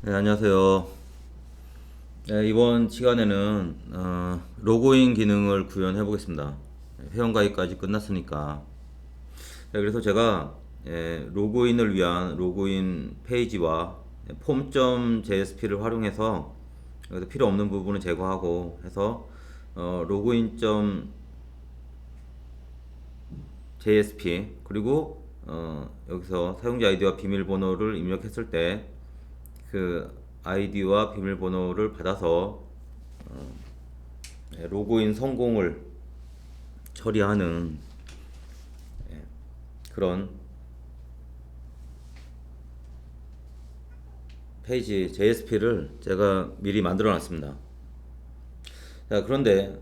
네, 안녕하세요. 네, 이번 시간에는 로그인 기능을 구현해 보겠습니다. 회원가입까지 끝났으니까. 네, 그래서 제가 로그인을 위한 로그인 페이지와 폼.jsp를 활용해서 여기서 필요 없는 부분을 제거하고 해서 로그인.jsp 그리고 여기서 사용자 아이디와 비밀번호를 입력했을 때 그 아이디와 비밀번호를 받아서 로그인 성공을 처리하는 그런 페이지 JSP를 제가 미리 만들어 놨습니다. 자, 그런데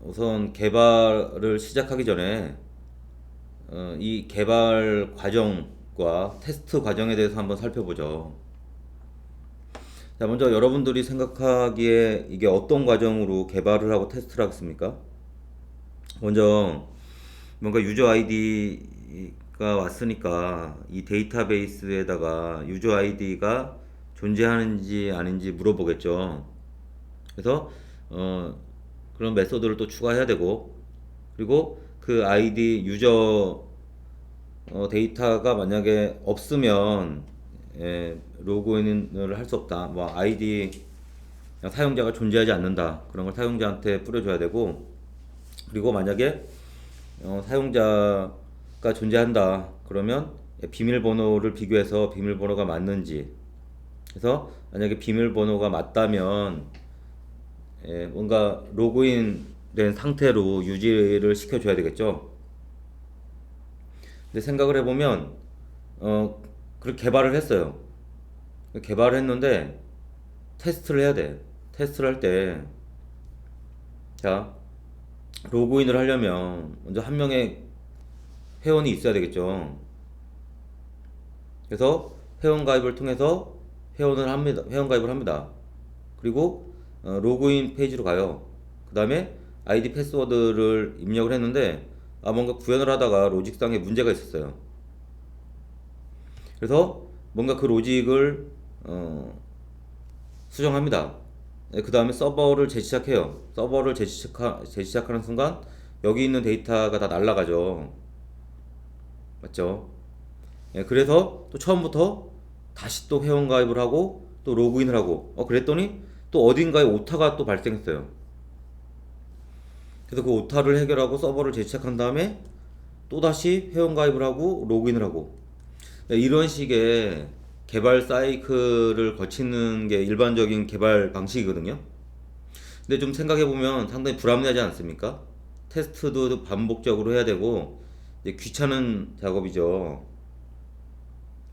우선 개발을 시작하기 전에 이 개발 과정과 테스트 과정에 대해서 한번 살펴보죠. 자, 먼저 여러분들이 생각하기에 이게 어떤 과정으로 개발을 하고 테스트를 하겠습니까? 먼저 뭔가 유저 아이디가 왔으니까 이 데이터베이스에다가 유저 아이디가 존재하는지 아닌지 물어보겠죠. 그래서 그런 메소드를 또 추가해야 되고, 그리고 그 아이디 유저 데이터가 만약에 없으면 로그인을 할 수 없다. 뭐 아이디 사용자가 존재하지 않는다. 그런 걸 사용자한테 뿌려줘야 되고, 그리고 만약에 사용자가 존재한다. 그러면 비밀번호를 비교해서 비밀번호가 맞는지. 그래서 만약에 비밀번호가 맞다면 뭔가 로그인 된 상태로 유지를 시켜줘야 되겠죠. 근데 생각을 해보면 그렇게 개발을 했어요. 개발을 했는데 테스트를 해야 돼. 테스트를 할 때, 자, 로그인을 하려면 먼저 한 명의 회원이 있어야 되겠죠. 그래서 회원 가입을 통해서 회원을 합니다. 회원 가입을 합니다. 그리고 로그인 페이지로 가요. 그 다음에 아이디 패스워드를 입력을 했는데 뭔가 구현을 하다가 로직상에 문제가 있었어요. 그래서 뭔가 그 로직을 수정합니다. 그 다음에 서버를 재시작해요. 서버를 재시작하는 순간 여기 있는 데이터가 다 날아가죠. 맞죠? 그래서 또 처음부터 다시 또 회원가입을 하고 또 로그인을 하고 그랬더니 또 어딘가에 오타가 또 발생했어요. 그래서 그 오타를 해결하고 서버를 재시작한 다음에 또다시 회원가입을 하고 로그인을 하고 이런 식의 개발 사이클을 거치는 게 일반적인 개발 방식이거든요. 근데 좀 생각해보면 상당히 불합리하지 않습니까? 테스트도 반복적으로 해야 되고 이제 귀찮은 작업이죠.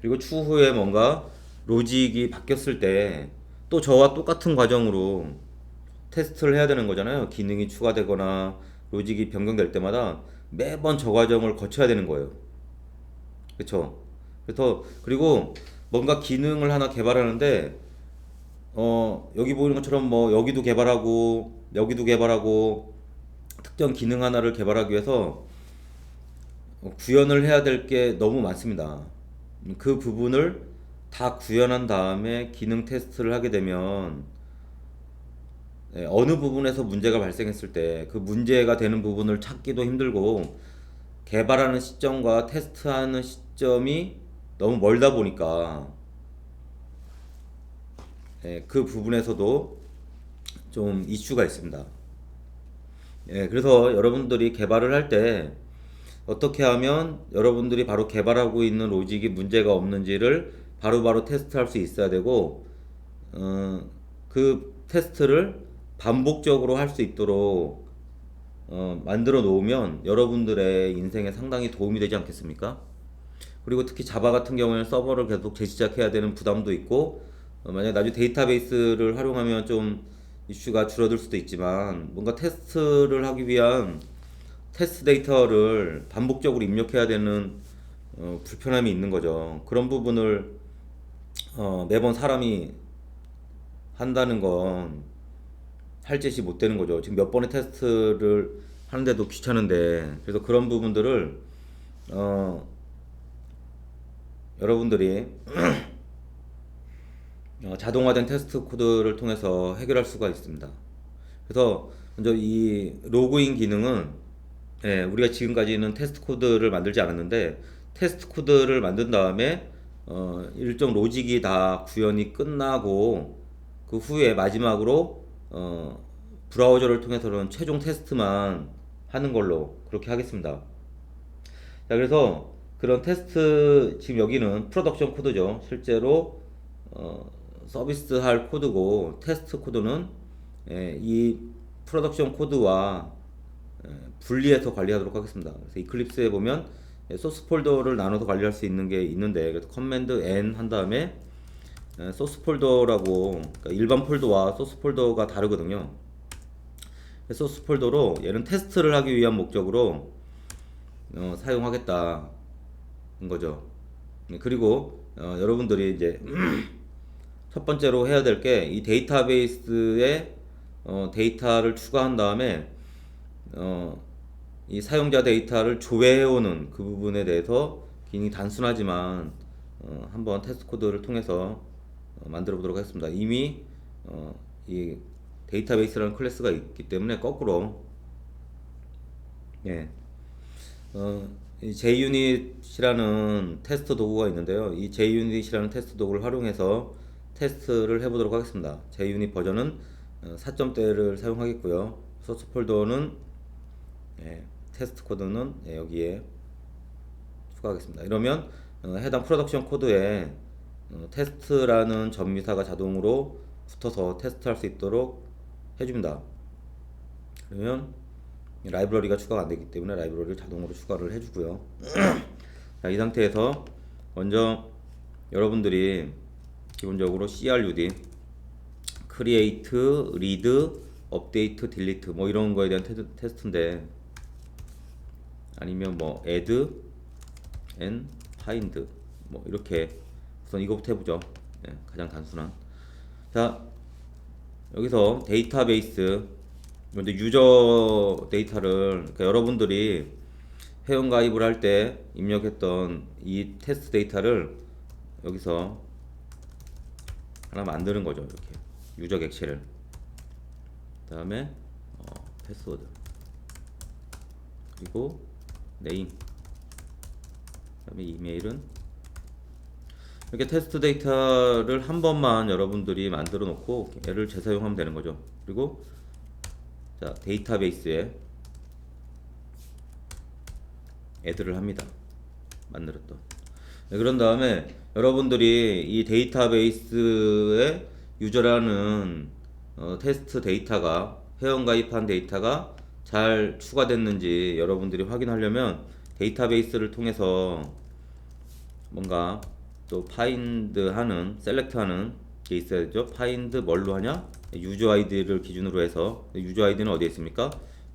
그리고 추후에 뭔가 로직이 바뀌었을 때 또 저와 똑같은 과정으로 테스트를 해야 되는 거잖아요. 기능이 추가되거나 로직이 변경될 때마다 매번 저 과정을 거쳐야 되는 거예요. 그렇죠? 그래서 그리고 뭔가 기능을 하나 개발하는데 여기 보이는 것처럼 뭐 여기도 개발하고 특정 기능 하나를 개발하기 위해서 구현을 해야 될 게 너무 많습니다. 그 부분을 다 구현한 다음에 기능 테스트를 하게 되면 어느 부분에서 문제가 발생했을 때 그 문제가 되는 부분을 찾기도 힘들고 개발하는 시점과 테스트하는 시점이 너무 멀다 보니까 그 부분에서도 좀 이슈가 있습니다. 그래서 여러분들이 개발을 할 때 어떻게 하면 여러분들이 바로 개발하고 있는 로직이 문제가 없는지를 바로바로 테스트할 수 있어야 되고 그 테스트를 반복적으로 할 수 있도록 만들어 놓으면 여러분들의 인생에 상당히 도움이 되지 않겠습니까? 그리고 특히 자바 같은 경우에는 서버를 계속 재시작해야 되는 부담도 있고 만약 나중에 데이터베이스를 활용하면 좀 이슈가 줄어들 수도 있지만 뭔가 테스트를 하기 위한 테스트 데이터를 반복적으로 입력해야 되는 불편함이 있는 거죠. 그런 부분을 매번 사람이 한다는 건 할 짓이 못 되는 거죠. 지금 몇 번의 테스트를 하는데도 귀찮은데 그래서 그런 부분들을 어, 여러분들이 자동화된 테스트 코드를 통해서 해결할 수가 있습니다. 그래서 먼저 이 로그인 기능은 우리가 지금까지는 테스트 코드를 만들지 않았는데 테스트 코드를 만든 다음에 일정 로직이 다 구현이 끝나고 그 후에 마지막으로 브라우저를 통해서는 최종 테스트만 하는 걸로 그렇게 하겠습니다. 자, 그래서 그런 테스트 지금 여기는 프로덕션 코드죠. 실제로 서비스 할 코드고 테스트 코드는 이 프로덕션 코드와 분리해서 관리하도록 하겠습니다. 그래서 이클립스에 보면 소스 폴더를 나눠서 관리할 수 있는 게 있는데 그래서 커맨드 N 한 다음에 소스 폴더라고 그러니까 일반 폴더와 소스 폴더가 다르거든요. 소스 폴더로 얘는 테스트를 하기 위한 목적으로 사용하겠다는 거죠. 그리고 여러분들이 이제 첫 번째로 해야 될 게 이 데이터베이스에 데이터를 추가한 다음에 이 사용자 데이터를 조회해오는 그 부분에 대해서 굉장히 단순하지만 한번 테스트 코드를 통해서 만들어 보도록 하겠습니다. 이미 이 데이터베이스라는 클래스가 있기 때문에 거꾸로 이 JUnit이라는 테스트 도구가 있는데요. 이 JUnit이라는 테스트 도구를 활용해서 테스트를 해보도록 하겠습니다. JUnit 버전은 4점대를 사용하겠고요. 소스 폴더는 테스트 코드는 여기에 추가하겠습니다. 이러면 해당 프로덕션 코드에 테스트라는 전미사가 자동으로 붙어서 테스트할 수 있도록 해줍니다. 그러면 라이브러리가 추가가 안 되기 때문에 라이브러리를 자동으로 추가를 해주고요. 자, 이 상태에서 먼저 여러분들이 기본적으로 CRUD, Create, Read, Update, Delete 뭐 이런 거에 대한 테스트인데 아니면 뭐 Add and Find 뭐 이렇게 우선 이거부터 해보죠. 가장 단순한. 자, 여기서 데이터베이스 먼저 유저 데이터를 그러니까 여러분들이 회원 가입을 할 때 입력했던 이 테스트 데이터를 여기서 하나 만드는 거죠. 이렇게 유저 객체를 그 다음에 패스워드 그리고 네임 그 다음에 이메일은 이렇게 테스트 데이터를 한 번만 여러분들이 만들어 놓고 얘를 재사용하면 되는 거죠. 그리고 자, 데이터베이스에 애드를 합니다. 만들었던. 그런 다음에 여러분들이 이 데이터베이스에 유저라는 테스트 데이터가 회원 가입한 데이터가 잘 추가됐는지 여러분들이 확인하려면 데이터베이스를 통해서 뭔가 또 파인드 하는 셀렉트 하는 게 있어야 되죠. 파인드 뭘로 하냐? 유저 아이디를 기준으로 해서 유저 아이디는 어디에 있습니까?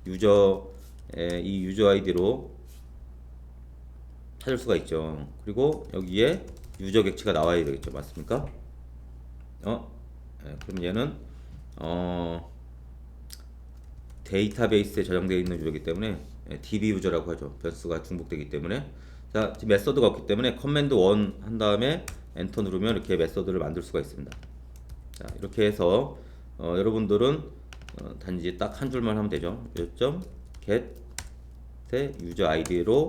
이 유저 아이디로 찾을 수가 있죠. 그리고 여기에 유저 객체가 나와야 되겠죠. 맞습니까? 그럼 얘는 데이터베이스에 저장되어 있는 유저이기 때문에 DB 유저라고 하죠. 변수가 중복되기 때문에. 자, 지금 메서드가 없기 때문에 커맨드 1 한 다음에 엔터 누르면 이렇게 메서드를 만들 수가 있습니다. 자, 이렇게 해서 여러분들은 단지 딱 한 줄만 하면 되죠. 요점 get 유저 아이디로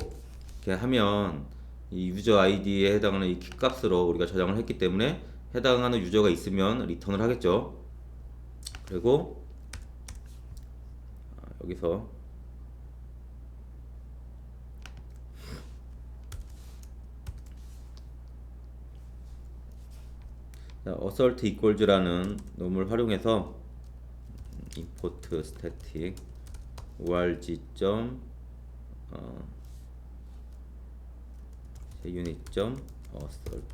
이렇게 하면 이 유저 아이디에 해당하는 이 키 값으로 우리가 저장을 했기 때문에 해당하는 유저가 있으면 리턴을 하겠죠. 그리고 여기서 assert equals라는 놈을 활용해서 import static org. unit.assert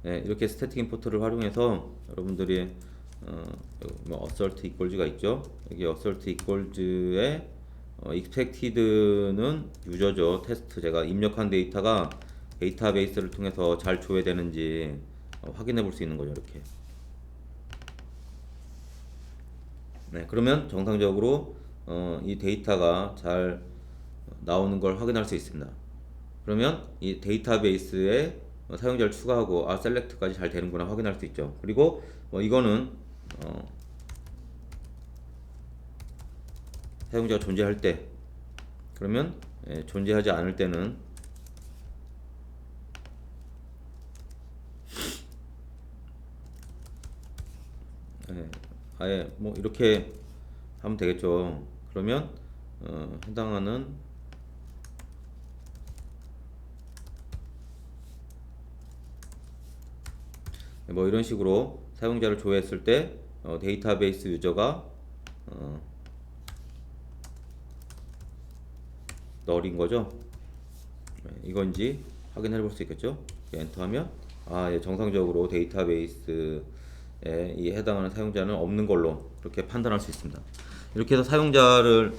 이렇게 스태틱 임포트를 활용해서 여러분들이 assert equals가 있죠. 여기 assert equals에 expected는 유저죠. 테스트 제가 입력한 데이터가 데이터베이스를 통해서 잘 조회되는지 확인해 볼 수 있는 거죠. 이렇게. 그러면 정상적으로 이 데이터가 잘 나오는 걸 확인할 수 있습니다. 그러면 이 데이터베이스에 사용자를 추가하고 셀렉트까지 잘 되는구나 확인할 수 있죠. 그리고 이거는 사용자가 존재할 때, 그러면 존재하지 않을 때는 아예 이렇게 하면 되겠죠. 그러면 해당하는 이런 식으로 사용자를 조회했을 때 데이터베이스 유저가 널인 거죠. 이건지 확인해 볼 수 있겠죠. 엔터하면 정상적으로 데이터베이스에 이 해당하는 사용자는 없는 걸로 그렇게 판단할 수 있습니다. 이렇게 해서 사용자가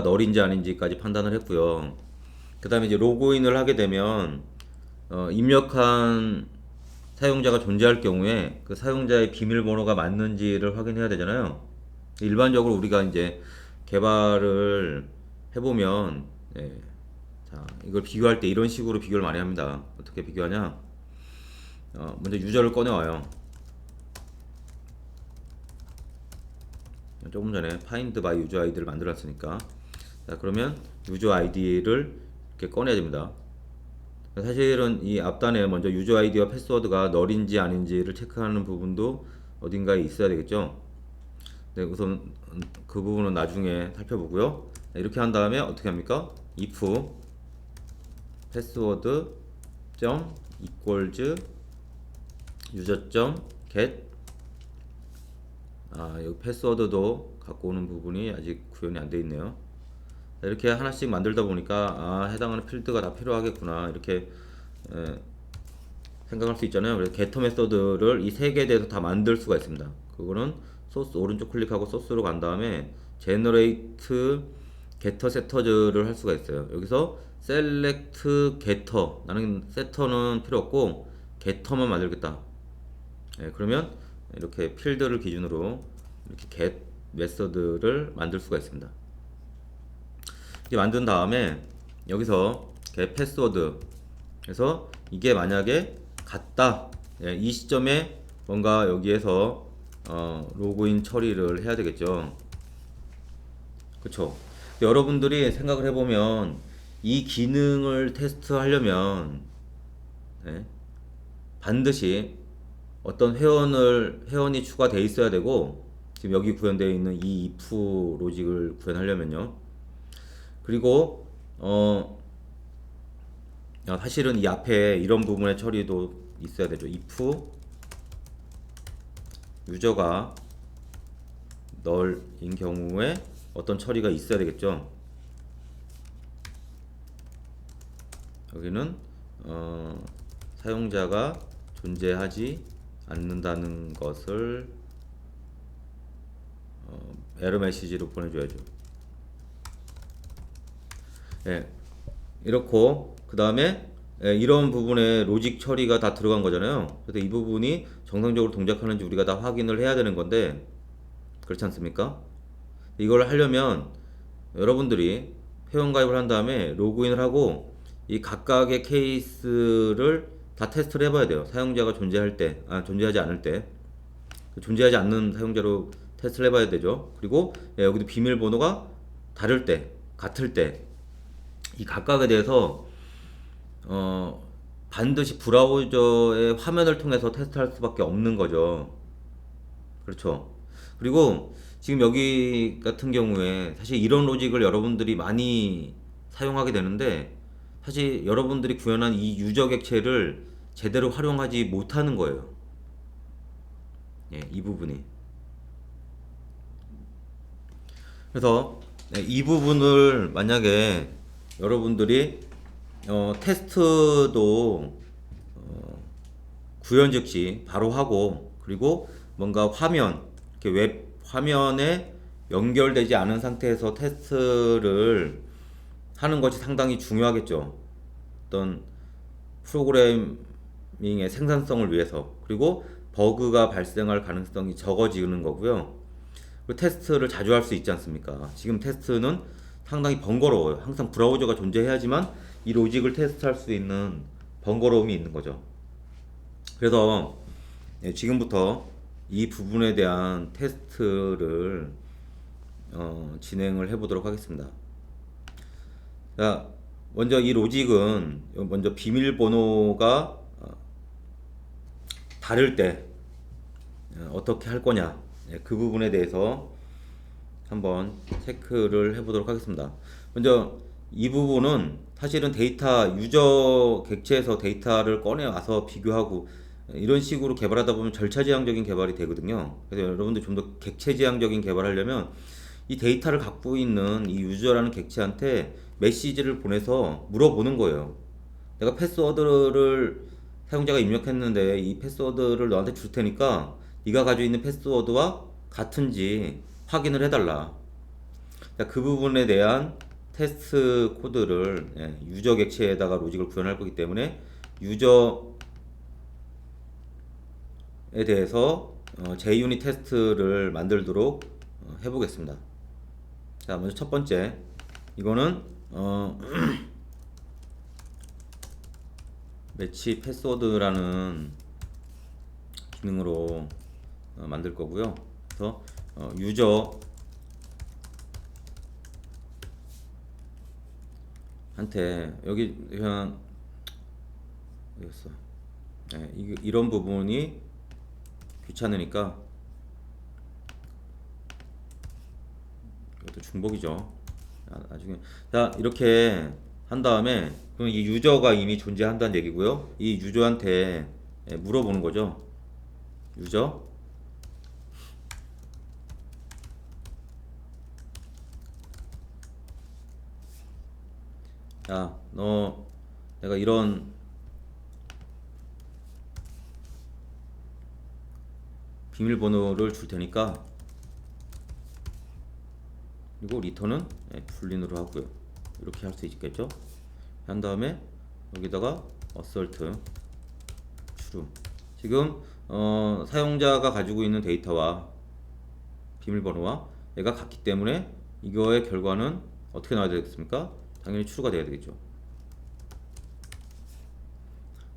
널인지 아닌지까지 판단을 했고요. 그 다음에 이제 로그인을 하게 되면 입력한 사용자가 존재할 경우에 그 사용자의 비밀번호가 맞는지를 확인해야 되잖아요. 일반적으로 우리가 이제 개발을 해보면 자, 이걸 비교할 때 이런 식으로 비교를 많이 합니다. 어떻게 비교하냐? 먼저 유저를 꺼내와요. 조금 전에 find by user id를 만들었으니까, 자 그러면 유저 아이디를 이렇게 꺼내야 됩니다. 사실은 이 앞단에 먼저 유저 아이디와 패스워드가 널인지 아닌지를 체크하는 부분도 어딘가에 있어야 되겠죠. 네, 우선 그 부분은 나중에 살펴보고요. 이렇게 한 다음에 어떻게 합니까? if password equals user get 여기 패스워드도 갖고 오는 부분이 아직 구현이 안 돼 있네요. 이렇게 하나씩 만들다 보니까 해당하는 필드가 다 필요하겠구나 이렇게 생각할 수 있잖아요. 그래서 getter 메서드를 이 세 개에 대해서 다 만들 수가 있습니다. 그거는 소스 오른쪽 클릭하고 소스로 간 다음에 generate getter setters를 할 수가 있어요. 여기서 select getter, 나는 setter는 필요 없고 getter만 만들겠다. 그러면 이렇게 필드를 기준으로 이렇게 get 메서드를 만들 수가 있습니다. 이렇게 만든 다음에 여기서 get 패스워드 그래서 이게 만약에 같다, 이 시점에 뭔가 여기에서 로그인 처리를 해야 되겠죠. 그쵸? 여러분들이 생각을 해보면 이 기능을 테스트하려면 반드시 어떤 회원이 추가되어 있어야 되고, 지금 여기 구현되어 있는 이 if 로직을 구현하려면요. 그리고 사실은 이 앞에 이런 부분의 처리도 있어야 되죠. if 유저가 널인 경우에 어떤 처리가 있어야 되겠죠. 여기는 사용자가 존재하지 않는다는 것을 에러 메시지로 보내줘야죠. 이렇고 그 다음에 이런 부분에 로직 처리가 다 들어간 거잖아요. 그래서 이 부분이 정상적으로 동작하는지 우리가 다 확인을 해야 되는 건데, 그렇지 않습니까? 이걸 하려면 여러분들이 회원가입을 한 다음에 로그인을 하고 이 각각의 케이스를 다 테스트를 해봐야 돼요. 사용자가 존재할 때, 존재하지 않을 때, 존재하지 않는 사용자로 테스트를 해봐야 되죠. 그리고 여기도 비밀번호가 다를 때, 같을 때, 이 각각에 대해서 반드시 브라우저의 화면을 통해서 테스트할 수밖에 없는 거죠. 그렇죠. 그리고 지금 여기 같은 경우에 사실 이런 로직을 여러분들이 많이 사용하게 되는데, 사실 여러분들이 구현한 이 유저 객체를 제대로 활용하지 못하는 거예요. 이 부분이. 그래서 이 부분을 만약에 여러분들이 테스트도 구현 즉시 바로 하고, 그리고 뭔가 화면, 이렇게 웹 화면에 연결되지 않은 상태에서 테스트를 하는 것이 상당히 중요하겠죠. 어떤 프로그래밍의 생산성을 위해서, 그리고 버그가 발생할 가능성이 적어지는 거고요. 그리고 테스트를 자주 할 수 있지 않습니까? 지금 테스트는 상당히 번거로워요. 항상 브라우저가 존재해야지만 이 로직을 테스트할 수 있는 번거로움이 있는 거죠. 그래서 지금부터 이 부분에 대한 테스트를 진행을 해보도록 하겠습니다. 자, 먼저 이 로직은 먼저 비밀번호가 다를 때 어떻게 할 거냐, 그 부분에 대해서 한번 체크를 해보도록 하겠습니다. 먼저 이 부분은 사실은 데이터 유저 객체에서 데이터를 꺼내 와서 비교하고 이런 식으로 개발하다 보면 절차지향적인 개발이 되거든요. 그래서 여러분들 좀 더 객체지향적인 개발하려면 이 데이터를 갖고 있는 이 유저라는 객체한테 메시지를 보내서 물어보는 거예요. 내가 패스워드를 사용자가 입력했는데 이 패스워드를 너한테 줄 테니까 네가 가지고 있는 패스워드와 같은지 확인을 해달라. 그 부분에 대한 테스트 코드를 유저 객체에다가 로직을 구현할 거기 때문에 유저에 대해서 JUnit 테스트를 만들도록 해보겠습니다. 자, 먼저 첫 번째 이거는 매치 패스워드라는 기능으로 만들 거고요. 그래서 유저 한테 여기 그냥 어디였어? 이런 부분이 귀찮으니까 이것도 중복이죠. 나중에 자 이렇게 한 다음에 그럼 이 유저가 이미 존재한다는 얘기고요. 이 유저한테 물어보는 거죠. 유저 야, 너 내가 이런 비밀번호를 줄 테니까 그리고 리턴은 불린으로 하고요. 이렇게 할 수 있겠죠? 한 다음에 여기다가 assert true. 지금 사용자가 가지고 있는 데이터와 비밀번호와 얘가 같기 때문에 이거의 결과는 어떻게 나와야 되겠습니까? 당연히 true가 돼야 되겠죠.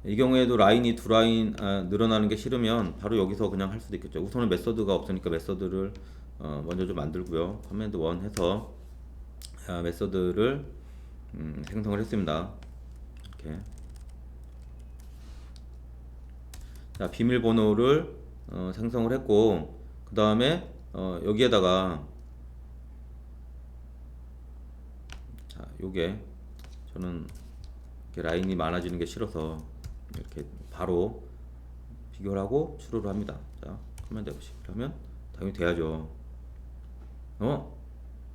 이 경우에도 라인이 두 라인 늘어나는 게 싫으면 바로 여기서 그냥 할 수도 있겠죠. 우선은 메서드가 없으니까 메서드를 먼저 좀 만들고요. 커맨드 1 해서 메서드를 생성을 했습니다. 이렇게. 자, 비밀번호를 생성을 했고 그 다음에 여기에다가 자, 요게 저는 이렇게 라인이 많아지는 게 싫어서 이렇게 바로 비교를 하고 추루를 합니다. 자, 커맨드 F10 하면 당연히 돼야죠.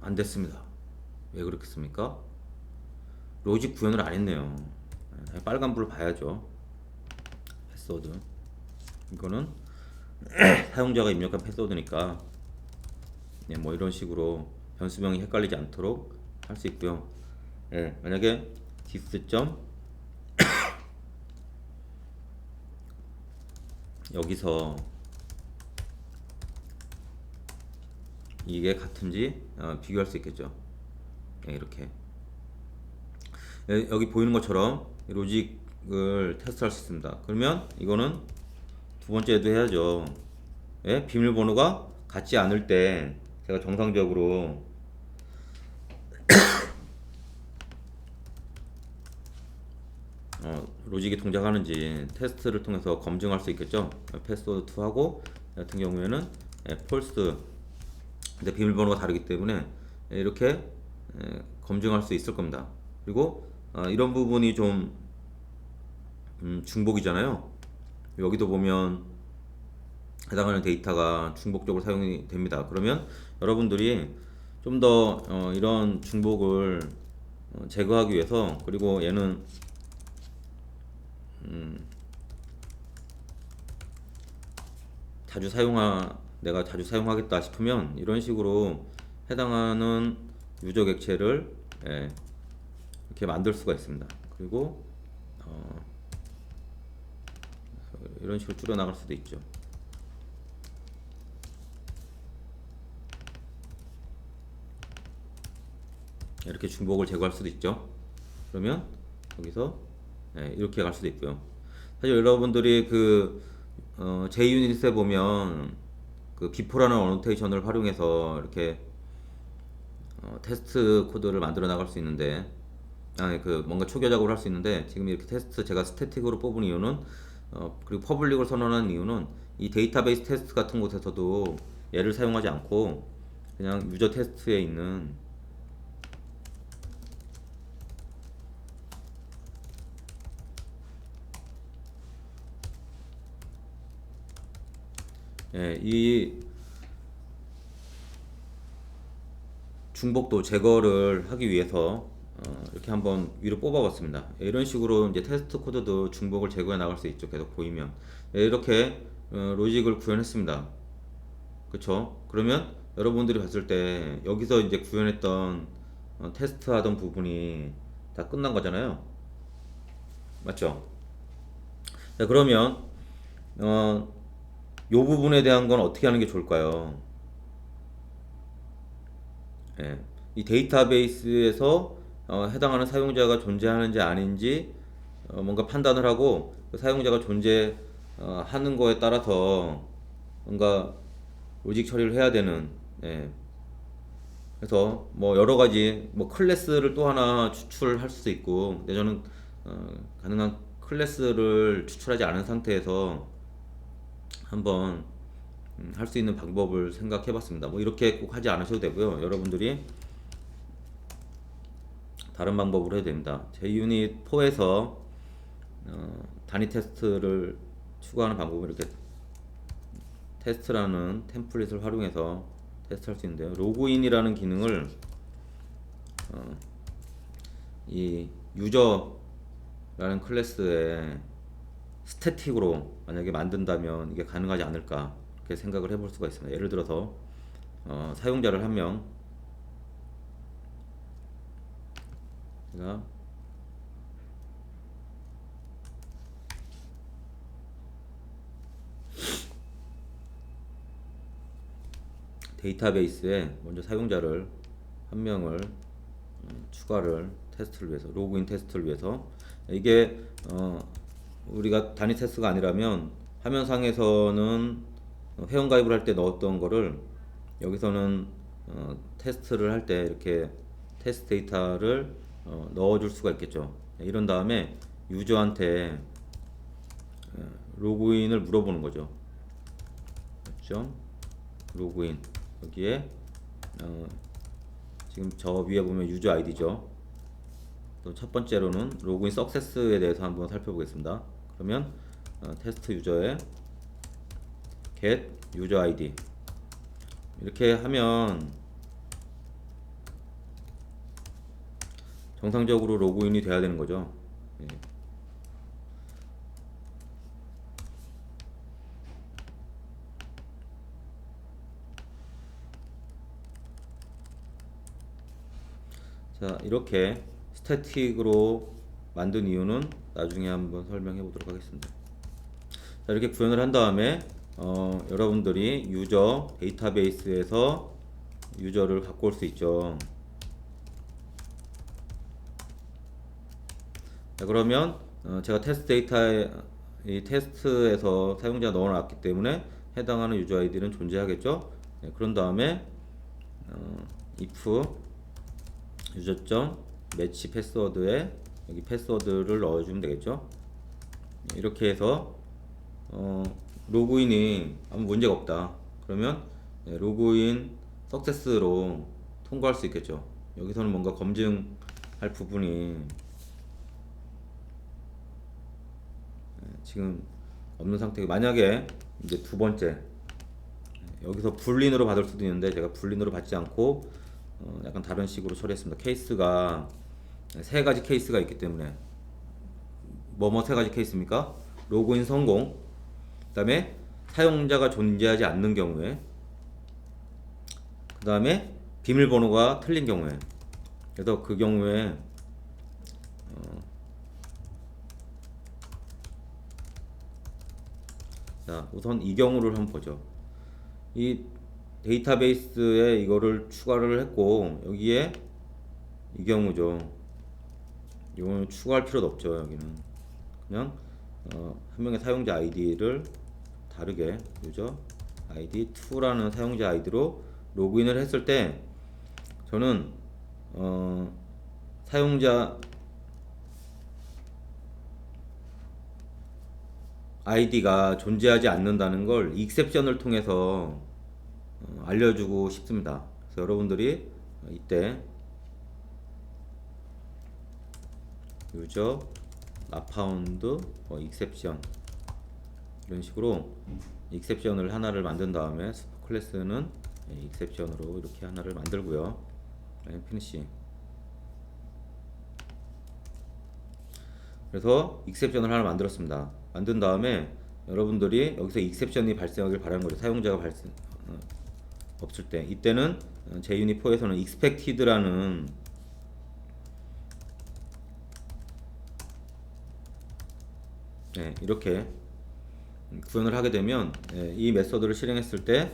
안 됐습니다. 왜 그렇겠습니까? 로직 구현을 안 했네요. 빨간불을 봐야죠. 패스워드 이거는 사용자가 입력한 패스워드니까 뭐 이런 식으로 변수명이 헷갈리지 않도록 할 수 있고요. 만약에 dis. 여기서 이게 같은지 비교할 수 있겠죠. 이렇게 여기 보이는 것처럼 로직을 테스트할 수 있습니다. 그러면 이거는 두 번째도 해야죠. 비밀번호가 같지 않을 때 제가 정상적으로 로직이 동작하는지 테스트를 통해서 검증할 수 있겠죠. 패스워드 2 하고 같은 경우에는 false. 근데 비밀번호가 다르기 때문에 이렇게 검증할 수 있을 겁니다. 그리고 이런 부분이 좀 중복이잖아요. 여기도 보면 해당하는 데이터가 중복적으로 사용이 됩니다. 그러면 여러분들이 좀 더 이런 중복을 제거하기 위해서, 그리고 얘는 내가 자주 사용하겠다 싶으면 이런 식으로 해당하는 유저 객체를 이렇게 만들 수가 있습니다. 그리고 이런 식으로 줄여 나갈 수도 있죠. 이렇게 중복을 제거할 수도 있죠. 그러면 여기서 이렇게 갈 수도 있고요. 사실 여러분들이 그 JUnit에 보면 그 비포라는 어노테이션을 활용해서 이렇게 테스트 코드를 만들어 나갈 수 있는데, 그 뭔가 초기화 작업을 할 수 있는데, 지금 이렇게 테스트 제가 스태틱으로 뽑은 이유는 그리고 퍼블릭을 선언한 이유는 이 데이터베이스 테스트 같은 곳에서도 얘를 사용하지 않고 그냥 유저 테스트에 있는 이 중복도 제거를 하기 위해서 이렇게 한번 위로 뽑아봤습니다. 이런 식으로 이제 테스트 코드도 중복을 제거해 나갈 수 있죠. 계속 보이면 이렇게 로직을 구현했습니다. 그쵸? 그러면 여러분들이 봤을 때 여기서 이제 구현했던 테스트하던 부분이 다 끝난 거잖아요. 맞죠? 자, 그러면 요 부분에 대한 건 어떻게 하는 게 좋을까요? 이 데이터베이스에서 해당하는 사용자가 존재하는지 아닌지 뭔가 판단을 하고 그 사용자가 존재하는 거에 따라서 뭔가 로직 처리를 해야 되는. 그래서 뭐 여러 가지 뭐 클래스를 또 하나 추출할 수도 있고, 근데 저는 가능한 클래스를 추출하지 않은 상태에서 한번 할 수 있는 방법을 생각해 봤습니다. 뭐 이렇게 꼭 하지 않으셔도 되고요. 여러분들이 다른 방법으로 해도 됩니다. JUnit 4에서 단위 테스트를 추가하는 방법은 이렇게 테스트라는 템플릿을 활용해서 테스트할 수 있는데요. 로그인이라는 기능을 이 유저라는 클래스에 스태틱으로 만약에 만든다면 이게 가능하지 않을까, 이렇게 생각을 해볼 수가 있습니다. 예를 들어서 사용자를 한 명, 제가 데이터베이스에 먼저 사용자를 한 명을 추가를 테스트를 위해서, 로그인 테스트를 위해서, 이게 우리가 단위 테스트가 아니라면 화면상에서는 회원 가입을 할 때 넣었던 거를 여기서는 테스트를 할 때 이렇게 테스트 데이터를 넣어줄 수가 있겠죠. 이런 다음에 유저한테 로그인을 물어보는 거죠. 그렇죠? 로그인, 여기에 지금 저 위에 보면 유저 아이디죠. 또 첫 번째로는 로그인 석세스에 대해서 한번 살펴보겠습니다. 그러면 테스트 유저에 get 유저 아이디 이렇게 하면 정상적으로 로그인이 돼야 되는 거죠. 자, 이렇게 스태틱으로 만든 이유는 나중에 한번 설명해 보도록 하겠습니다. 자, 이렇게 구현을 한 다음에 여러분들이 유저 데이터베이스에서 유저를 갖고 올 수 있죠. 자, 그러면 제가 테스트 데이터에 이 테스트에서 사용자 넣어놨기 때문에 해당하는 유저 아이디는 존재하겠죠. 그런 다음에 if 유저점 매치 패스워드에 여기 패스워드를 넣어주면 되겠죠. 이렇게 해서 로그인이 아무 문제가 없다. 그러면 로그인 석세스로 통과할 수 있겠죠. 여기서는 뭔가 검증할 부분이 지금 없는 상태고, 만약에 이제 두 번째 여기서 불린으로 받을 수도 있는데 제가 불린으로 받지 않고 약간 다른 식으로 처리했습니다. 케이스가 세 가지 케이스가 있기 때문에 뭐뭐 세 가지 케이스입니까? 로그인 성공, 그 다음에 사용자가 존재하지 않는 경우에, 그 다음에 비밀번호가 틀린 경우에. 그래서 그 경우에 자, 우선 이 경우를 한번 보죠. 이 데이터베이스에 이거를 추가를 했고 여기에 이 경우죠. 이거는 추가할 필요도 없죠. 여기는 그냥 한 명의 사용자 아이디를 다르게 유저 아이디 2라는 사용자 아이디로 로그인을 했을 때 저는 사용자 아이디가 존재하지 않는다는 걸 익셉션을 통해서 알려주고 싶습니다. 그래서 여러분들이 이때 유저 나파운드 익셉션 이런 식으로 익셉션을 하나를 만든 다음에 슈퍼 클래스는 익셉션으로 이렇게 하나를 만들고요. 피니시. 그래서 익셉션을 하나 만들었습니다. 만든 다음에 여러분들이 여기서 익셉션이 발생하길 바라는 거죠. 사용자가 없을 때. 이때는 JUnit4에서는 expected라는 이렇게 구현을 하게 되면 이 메서드를 실행했을 때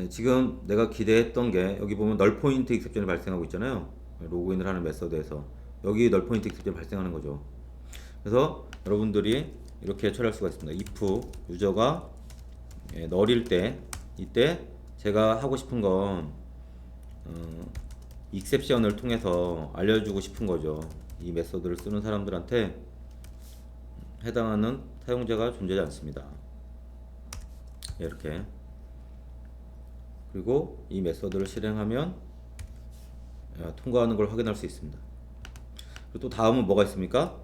지금 내가 기대했던 게 여기 보면 널 포인트 익셉션이 발생하고 있잖아요. 로그인을 하는 메서드에서 여기 널 포인트 익셉션이 발생하는 거죠. 그래서 여러분들이 이렇게 처리할 수가 있습니다. if 유저가 널일 때 이때 제가 하고 싶은 건 익셉션을 통해서 알려주고 싶은 거죠. 이 메서드를 쓰는 사람들한테 해당하는 사용자가 존재하지 않습니다. 이렇게. 그리고 이 메서드를 실행하면 통과하는 걸 확인할 수 있습니다. 그리고 또 다음은 뭐가 있습니까?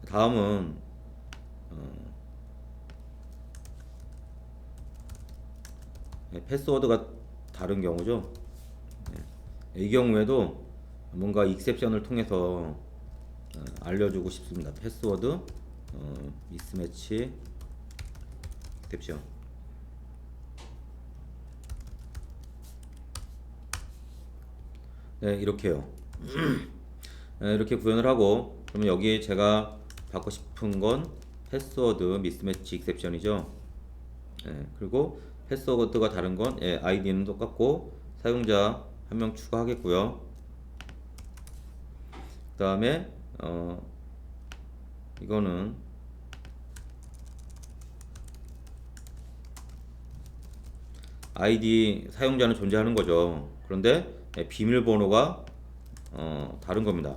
다음은 패스워드가 다른 경우죠. 이 경우에도 뭔가 익셉션을 통해서 알려주고 싶습니다. 패스워드 미스매치 익셉션. 이렇게요. 이렇게 구현을 하고 그러면 여기 제가 받고 싶은 건 패스워드 미스매치 익셉션이죠. 그리고 패스워드가 다른 건 아이디는 똑같고 사용자 한 명 추가하겠고요. 그 다음에 이거는 아이디 사용자는 존재하는 거죠. 그런데 비밀번호가 다른 겁니다.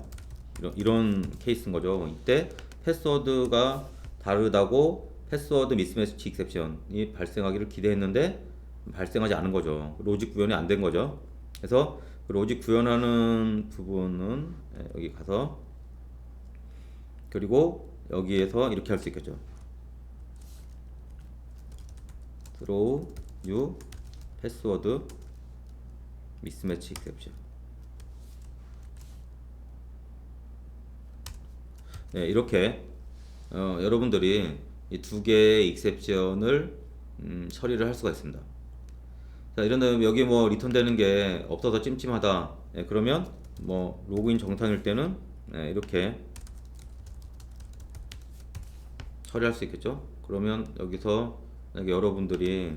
이런 케이스인 거죠. 이때 패스워드가 다르다고 패스워드 미스매치 익셉션이 발생하기를 기대했는데 발생하지 않은 거죠. 로직 구현이 안 된 거죠. 그래서 그 로직 구현하는 부분은 여기 가서 그리고 여기에서 이렇게 할 수 있겠죠. throw new 패스워드 미스매치 익셉션. 이렇게 여러분들이 이 두 개의 익셉션을 처리를 할 수가 있습니다. 자, 이런 다음에 여기 뭐 리턴되는 게 없어서 찜찜하다. 그러면 뭐 로그인 정상일 때는 이렇게 처리할 수 있겠죠. 그러면 여기서 만약에 여러분들이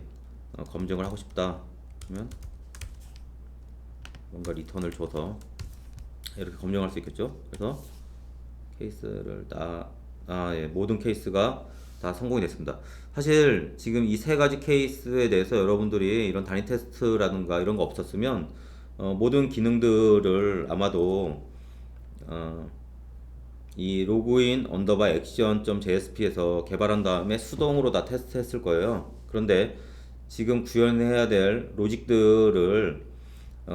검증을 하고 싶다 그러면 뭔가 리턴을 줘서 이렇게 검증할 수 있겠죠. 그래서 케이스를 모든 케이스가 다 성공이 됐습니다. 사실 지금 이 세 가지 케이스에 대해서 여러분들이 이런 단위 테스트라든가 이런 거 없었으면 모든 기능들을 아마도 이 로그인 언더바 액션.jsp에서 개발한 다음에 수동으로 다 테스트했을 거예요. 그런데 지금 구현해야 될 로직들을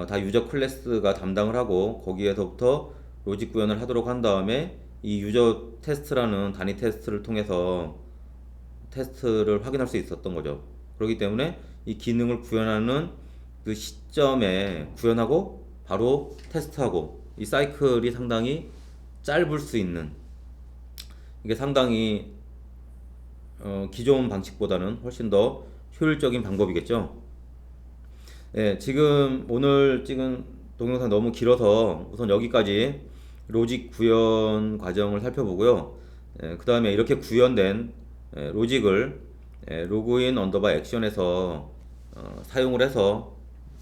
다 유저 클래스가 담당을 하고 거기에서부터 로직 구현을 하도록 한 다음에 이 유저 테스트라는 단위 테스트를 통해서 테스트를 확인할 수 있었던 거죠. 그렇기 때문에 이 기능을 구현하는 그 시점에 구현하고 바로 테스트하고 이 사이클이 상당히 짧을 수 있는 이게 상당히 기존 방식보다는 훨씬 더 효율적인 방법이겠죠. 지금 오늘 찍은 동영상 너무 길어서 우선 여기까지 로직 구현 과정을 살펴보고요. 그 다음에 이렇게 구현된 로직을 로그인 언더바 액션에서 사용을 해서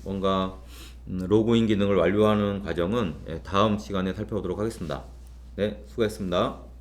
뭔가 로그인 기능을 완료하는 과정은 다음 시간에 살펴보도록 하겠습니다. 네, 수고했습니다.